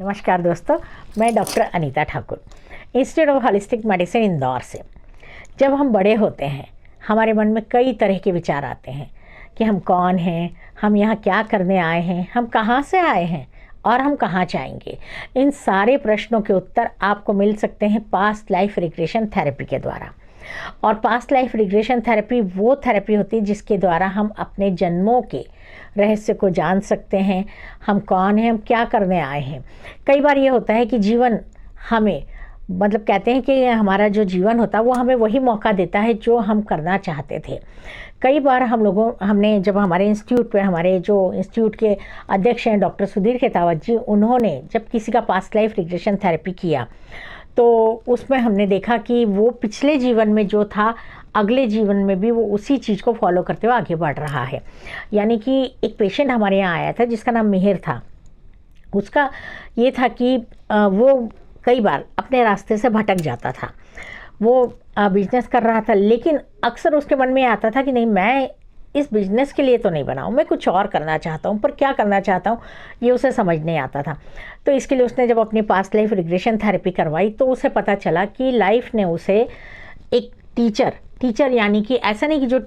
नमस्कार दोस्तों, मैं doctor Anita Thakur, institute of holistic medicine Indore से। जब हम बड़े होते हैं हमारे मन में कई तरह के विचार आते हैं कि हम कौन हैं, हम यहाँ क्या करने आए हैं, हम कहाँ से आए हैं और हम कहाँ जाएंगे। इन सारे प्रश्नों के उत्तर आपको मिल सकते हैं पास्ट लाइफ रिग्रेशन थेरेपी के द्वारा। और पास्ट लाइफ रिग्रेशन थेरेपी वो थेरेपी होती है जिसके द्वारा हम अपने जन्मों के रहस्य को जान सकते हैं। हम कौन हैं, हम क्या करने आए हैं। कई बार ये होता है कि जीवन हमें कहते हैं कि हमारा जो जीवन होता है वो हमें वही मौका देता है जो हम करना चाहते थे। कई बार हमने जब हमारे इंस्टीट्यूट पे हमारे जो इंस्टीट्यूट के अध्यक्ष हैं डॉक्टर सुधीर खेतावत जी, उन्होंने जब किसी का पास्ट लाइफ रिग्रेशन थेरेपी किया तो उसमें हमने देखा कि वो पिछले जीवन में जो था अगले जीवन में भी वो उसी चीज़ को फॉलो करते हुए आगे बढ़ रहा है। यानी कि एक पेशेंट हमारे यहाँ आया था जिसका नाम मिहिर था। उसका ये था कि वो कई बार अपने रास्ते से भटक जाता था। वो बिजनेस कर रहा था, लेकिन अक्सर उसके मन में आता था कि नहीं, मैं इस बिज़नेस के लिए तो नहीं बना हूँ, मैं कुछ और करना चाहता हूँ, पर क्या करना चाहता हूँ ये उसे समझ नहीं आता था। तो इसके लिए उसने जब अपनी पास्ट लाइफ रिग्रेशन थेरेपी करवाई तो उसे पता चला कि लाइफ ने उसे एक टीचर यानी कि ऐसा नहीं कि जो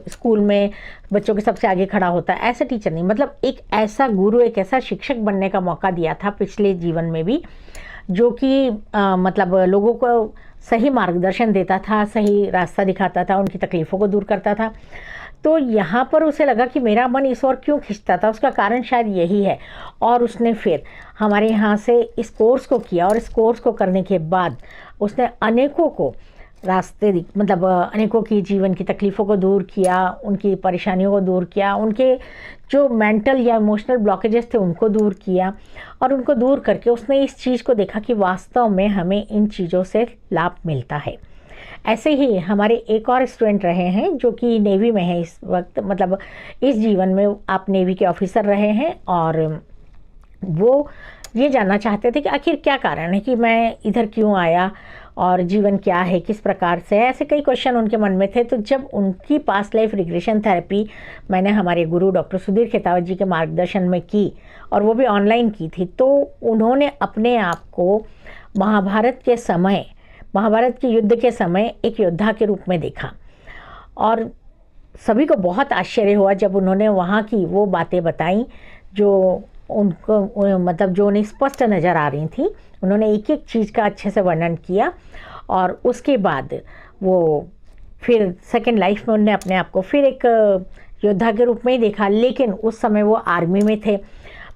स्कूल में बच्चों के सबसे आगे खड़ा होता है, ऐसा टीचर नहीं, मतलब एक ऐसा गुरु, एक ऐसा शिक्षक बनने का मौका दिया था पिछले जीवन में भी, जो कि लोगों को सही मार्गदर्शन देता था, सही रास्ता दिखाता था, उनकी तकलीफ़ों को दूर करता था। तो यहाँ पर उसे लगा कि मेरा मन इस ओर क्यों खिंचता था, उसका कारण शायद यही है। और उसने फिर हमारे यहाँ से इस कोर्स को किया और इस कोर्स को करने के बाद उसने अनेकों को अनेकों की जीवन की तकलीफ़ों को दूर किया, उनकी परेशानियों को दूर किया, उनके जो मेंटल या इमोशनल ब्लॉकेजेस थे उनको दूर किया। और उनको दूर करके उसने इस चीज़ को देखा कि वास्तव में हमें इन चीज़ों से लाभ मिलता है। ऐसे ही हमारे एक और स्टूडेंट रहे हैं जो कि नेवी में है इस वक्त, इस जीवन में आप नेवी के ऑफिसर रहे हैं, और वो ये जानना चाहते थे कि आखिर क्या कारण है कि मैं इधर क्यों आया और जीवन क्या है, किस प्रकार से है। ऐसे कई क्वेश्चन उनके मन में थे। तो जब उनकी पास्ट लाइफ रिग्रेशन थेरेपी मैंने हमारे गुरु डॉक्टर सुधीर खेतावत जी के मार्गदर्शन में की, और वो भी ऑनलाइन की थी, तो उन्होंने अपने आप को महाभारत के युद्ध के समय एक योद्धा के रूप में देखा। और सभी को बहुत आश्चर्य हुआ जब उन्होंने वहाँ की वो बातें बताई जो उनको जो उन्हें स्पष्ट नज़र आ रही थी। उन्होंने एक एक चीज़ का अच्छे से वर्णन किया, और उसके बाद वो फिर सेकेंड लाइफ में उन्होंने अपने आप को फिर एक योद्धा के रूप में ही देखा। लेकिन उस समय वो आर्मी में थे।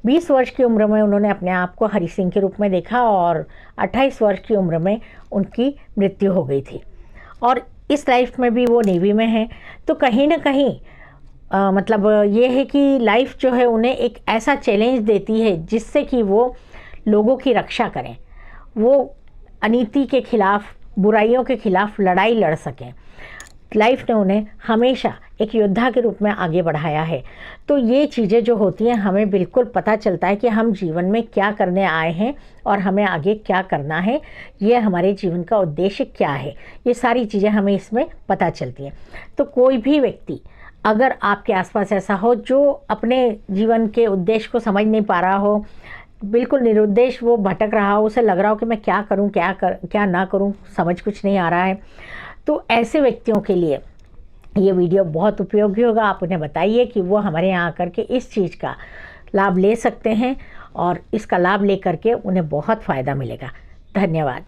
20 वर्ष की उम्र में उन्होंने अपने आप को हरि सिंह के रूप में देखा, और 28 वर्ष की उम्र में उनकी मृत्यु हो गई थी। और इस लाइफ में भी वो नेवी में हैं। तो कहीं ना कहीं ये है कि लाइफ जो है उन्हें एक ऐसा चैलेंज देती है जिससे कि वो लोगों की रक्षा करें, वो अनीति के खिलाफ, बुराइयों के खिलाफ लड़ाई लड़ सकें। लाइफ ने उन्हें हमेशा एक योद्धा के रूप में आगे बढ़ाया है। तो ये चीज़ें जो होती हैं हमें बिल्कुल पता चलता है कि हम जीवन में क्या करने आए हैं और हमें आगे क्या करना है, ये हमारे जीवन का उद्देश्य क्या है, ये सारी चीज़ें हमें इसमें पता चलती हैं। तो कोई भी व्यक्ति अगर आपके आसपास ऐसा हो जो अपने जीवन के उद्देश्य को समझ नहीं पा रहा हो, बिल्कुल निरुद्देश वो भटक रहा हो, उसे लग रहा हो कि मैं क्या करूं, क्या ना करूं, समझ कुछ नहीं आ रहा है, तो ऐसे व्यक्तियों के लिए ये वीडियो बहुत उपयोगी होगा। आप उन्हें बताइए कि वो हमारे यहाँ आकर के इस चीज़ का लाभ ले सकते हैं, और इसका लाभ ले करके उन्हें बहुत फ़ायदा मिलेगा। धन्यवाद।